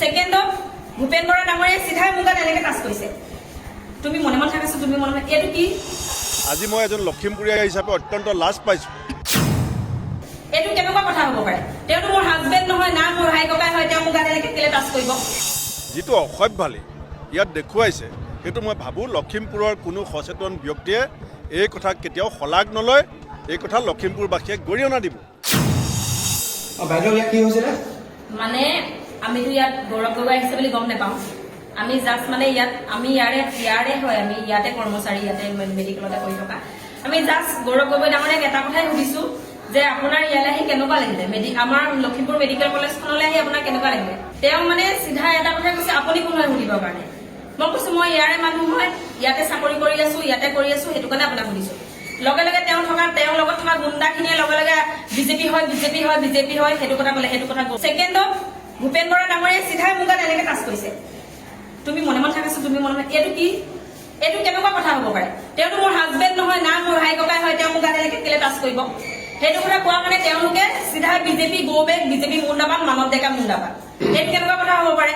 সেকেন্ডত ভূপেন বৰা ডাঙৰীয়াই চিধাই মোক এনেকৈ টাচ কৰিছে। তুমি মনে মনে থাকাছো, তুমি মনে মনে এইটো কি? আজি মই এজন লখিমপুৰীয়া হিচাপে অত্যন্ত লাজ পাইছোঁ। এইটো কেনেকুৱা কথা হ'ব পাৰে? তেওঁতো মোৰ হাজবেণ্ড নহয়, না মোৰ ভাই ককাই হয়, তেওঁ মোক এনেকৈ কেলে টাচ কৰিব? যিটো অসভ্যালি ইয়াত দেখুৱাইছে, সেইটো মই ভাবোঁ লখিমপুৰৰ কোনো সচেতন ব্যক্তিয়ে এই কথা কেতিয়াও শলাগ নলয়, এই কথা লখিমপুৰবাসীয়ে গৰিহণা দিব। বাইদেউ ইয়াত কি হৈছিলে? মানে আমিতো ইয়াত গৌৰৱ গগৈ আহিছে বুলি গম নাপাওঁ। আমি জাষ্ট মানে ইয়াত আমি ইয়াৰে হয়, আমি ইয়াতে কৰ্মচাৰী, ইয়াতে মেডিকেলতে কৰি থকা। আমি জাষ্ট গৌৰৱ গগৈ ডাঙৰীয়াক এটা কথাই সুধিছোঁ যে আপোনাৰ ইয়ালৈ আহি কেনেকুৱা লাগিলে, আমাৰ লখিমপুৰ মেডিকেল কলেজখনলৈ আহি আপোনাৰ কেনেকুৱা লাগিলে? তেওঁ মানে চিধা এটা কথাই কৈছে, আপুনি কোন হয় সুধিবৰ কাৰণে। মই কৈছোঁ মই ইয়াৰে মানুহ হয়, ইয়াতে চাকৰি কৰি আছোঁ, ইয়াতে কৰি আছোঁ, সেইটো কাৰণে আপোনাক সুধিছোঁ। লগে লগে তেওঁৰ লগত থকা গুণ্ডাখিনিয়ে লগে লগে বিজেপি হয়, সেইটো কথা ক'লে, সেইটো কথা ক'লে। ছেকেণ্ডত ভূপেন বৰা ডাঙৰীয়াই চিধাই মোক এনেকৈ টাচ কৰিছে। তুমি মনে মনে থাকাছো, তুমি মনে মনে এইটো কি? এইটো কেনেকুৱা কথা হ'ব পাৰে? তেওঁতো মোৰ হাজবেণ্ড নহয়, না মোৰ ভাই ককাই হয়, তেওঁ মোক এনেকৈ কেলে টাচ কৰিব? সেইটো কথা কোৱা কাৰণে তেওঁলোকে চিধাই বিজেপি গৌবেগ, বিজেপি মুণ্ডাবাদ, মানৱ ডেকা মুণ্ডাবাদ। সেইটো কেনেকুৱা কথা হ'ব পাৰে?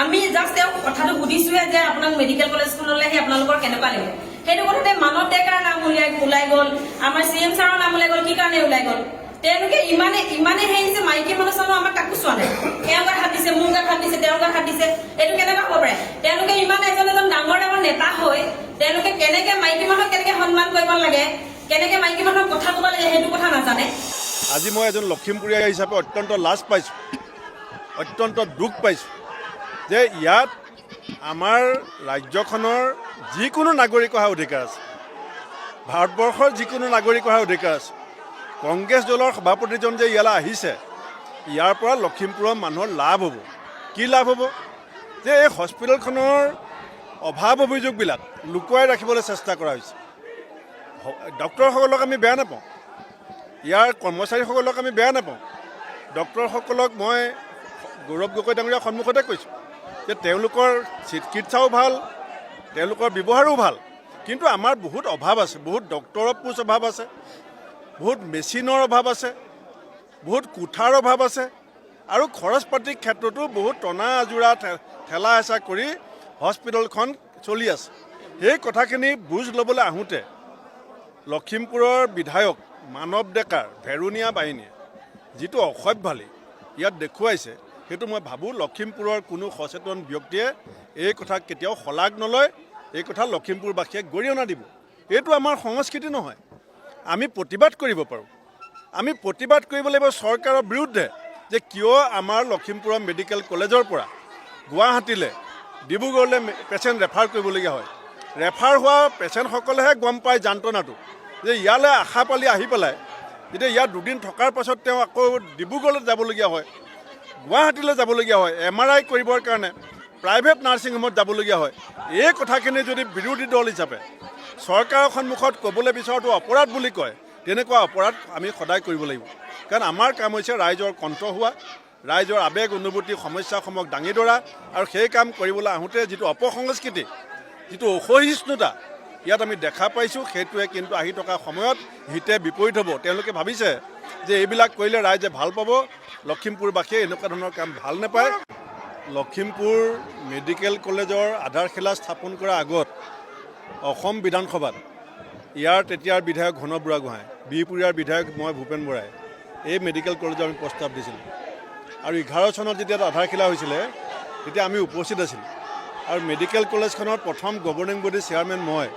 আমি জাষ্ট তেওঁক কথাটো সুধিছোহে যে আপোনাক মেডিকেল কলেজখনলৈ আহি আপোনালোকৰ কেনেকুৱা লাগিলে। সেইটো কথাতে মানৱ ডেকাৰ নাম ওলাই গ'ল, আমাৰ CM ছাৰৰ নাম ওলাই গ'ল। কি কাৰণে ওলাই গ'ল? তেওঁলোকে ইমানে হেৰি যে মাইকী মানুহ চানুহ আমাক কাকো চোৱা নাই। এওঁ গাত হাত দিছে, মোৰ গাত হাত দিছে, তেওঁৰ গাত হাত দিছে। এইটো কেনেকুৱা হ'ব পাৰে? তেওঁলোকে ইমান এজন ডাঙৰ নেতা হৈ তেওঁলোকে কেনেকে মাইকী মানুহক কেনেকে সন্মান কৰিব লাগে, কেনেকে মাইকী মানুহক কথা ক'ব লাগে, সেইটো কথা নাজানে। আজি মই এজন লখিমপুৰীয়া হিচাপে অত্যন্ত লাজ পাইছোঁ, অত্যন্ত দুখ পাইছোঁ যে ইয়াত আমাৰ ৰাজ্যখনৰ যিকোনো নাগৰিকৰ অধিকাৰ আছে, ভাৰতবৰ্ষৰ যিকোনো নাগৰিকৰ অধিকাৰ আছে। কংগ্ৰেছ দলৰ সভাপতিজন যে ইয়ালৈ আহিছে, ইয়াৰ পৰা লখিমপুৰৰ মানুহৰ লাভ হ'ব। কি লাভ হ'ব? যে এই হস্পিটেলখনৰ অভাৱ অভিযোগবিলাক লুকুৱাই ৰাখিবলৈ চেষ্টা কৰা হৈছে। ডক্টৰসকলক আমি বেয়া নাপাওঁ, ইয়াৰ কৰ্মচাৰীসকলক আমি বেয়া নাপাওঁ। ডক্টৰসকলক মই গৌৰৱ গগৈ ডাঙৰীয়াৰ সন্মুখতে কৈছোঁ যে তেওঁলোকৰ চিকিৎসাও ভাল, তেওঁলোকৰ ব্যৱহাৰো ভাল, কিন্তু আমাৰ বহুত অভাৱ আছে, বহুত ডক্টৰৰ পোষ্ট অভাৱ আছে, বহুত মেচিনৰ অভাৱ আছে, বহুত কোঠাৰ অভাৱ আছে, আৰু খৰচ পাতিৰ ক্ষেত্ৰতো বহুত টনা আজোৰা ঠেলা হেঁচা কৰি হস্পিটেলখন চলি আছে। সেই কথাখিনি বুজ ল'বলৈ আহোঁতে লখিমপুৰৰ বিধায়ক মানৱ ডেকাৰ ভেৰুণীয়া বাহিনীয়ে যিটো অসভ্যালি ইয়াত দেখুৱাইছে, সেইটো মই ভাবোঁ লখিমপুৰৰ কোনো সচেতন ব্যক্তিয়ে এই কথা কেতিয়াও শলাগ নলয়, এই কথা লখিমপুৰবাসীয়ে গৰিহণা দিব। এইটো আমাৰ সংস্কৃতি নহয়। আমি প্ৰতিবাদ কৰিব পাৰোঁ, আমি প্ৰতিবাদ কৰিব লাগিব চৰকাৰৰ বিৰুদ্ধে যে কিয় আমাৰ লখিমপুৰৰ মেডিকেল কলেজৰ পৰা গুৱাহাটীলৈ, ডিব্ৰুগড়লৈ পেচেণ্ট ৰেফাৰ কৰিবলগীয়া হয়। ৰেফাৰ হোৱা পেচেণ্টসকলেহে গম পায় যন্ত্ৰণাটো, যে ইয়ালৈ আশা পালি আহি পেলাই যেতিয়া ইয়াত দুদিন থকাৰ পাছত তেওঁ আকৌ ডিব্ৰুগড়লৈ যাবলগীয়া হয়, গুৱাহাটীলৈ যাবলগীয়া হয়, MRI কৰিবৰ কাৰণে প্ৰাইভেট নাৰ্ছিং হোমত যাবলগীয়া হয়। এই কথাখিনি যদি বিৰোধী দল হিচাপে চৰকাৰৰ সন্মুখত ক'বলৈ বিচৰাটো অপৰাধ বুলি কয়, তেনেকুৱা অপৰাধ আমি সদায় কৰিব লাগিব। কাৰণ আমাৰ কাম হৈছে ৰাইজৰ কণ্ঠ হোৱা, ৰাইজৰ আৱেগ অনুভূতি সমস্যাসমূহক দাঙি ধৰা, আৰু সেই কাম কৰিবলৈ আহোঁতে যিটো অপসংস্কৃতি, যিটো অসহিষ্ণুতা ইয়াত আমি দেখা পাইছোঁ, সেইটোৱে কিন্তু আহি থকা সময়ত হিতে বিপৰীত হ'ব। তেওঁলোকে ভাবিছে যে এইবিলাক কৰিলে ৰাইজে ভাল পাব, লখিমপুৰবাসীয়ে এনেকুৱা ধৰণৰ কাম ভাল নাপায়। লখিমপুৰ মেডিকেল কলেজৰ আধাৰশিলা স্থাপন কৰাৰ আগত অসম বিধানসভাত ইয়াৰ তেতিয়াৰ বিধায়ক ঘন বুঢ়াগোহাঁই, বিহপুৰীয়াৰ বিধায়ক মই ভূপেন বৰাই এই মেডিকেল কলেজৰ আমি প্ৰস্তাৱ দিছিলোঁ, আৰু 11 চনত যেতিয়া আধাৰশিলা হৈছিলে তেতিয়া আমি উপস্থিত আছিলোঁ, আৰু মেডিকেল কলেজখনৰ প্ৰথম গভৰ্ণিং বডি চেয়াৰমেন মই।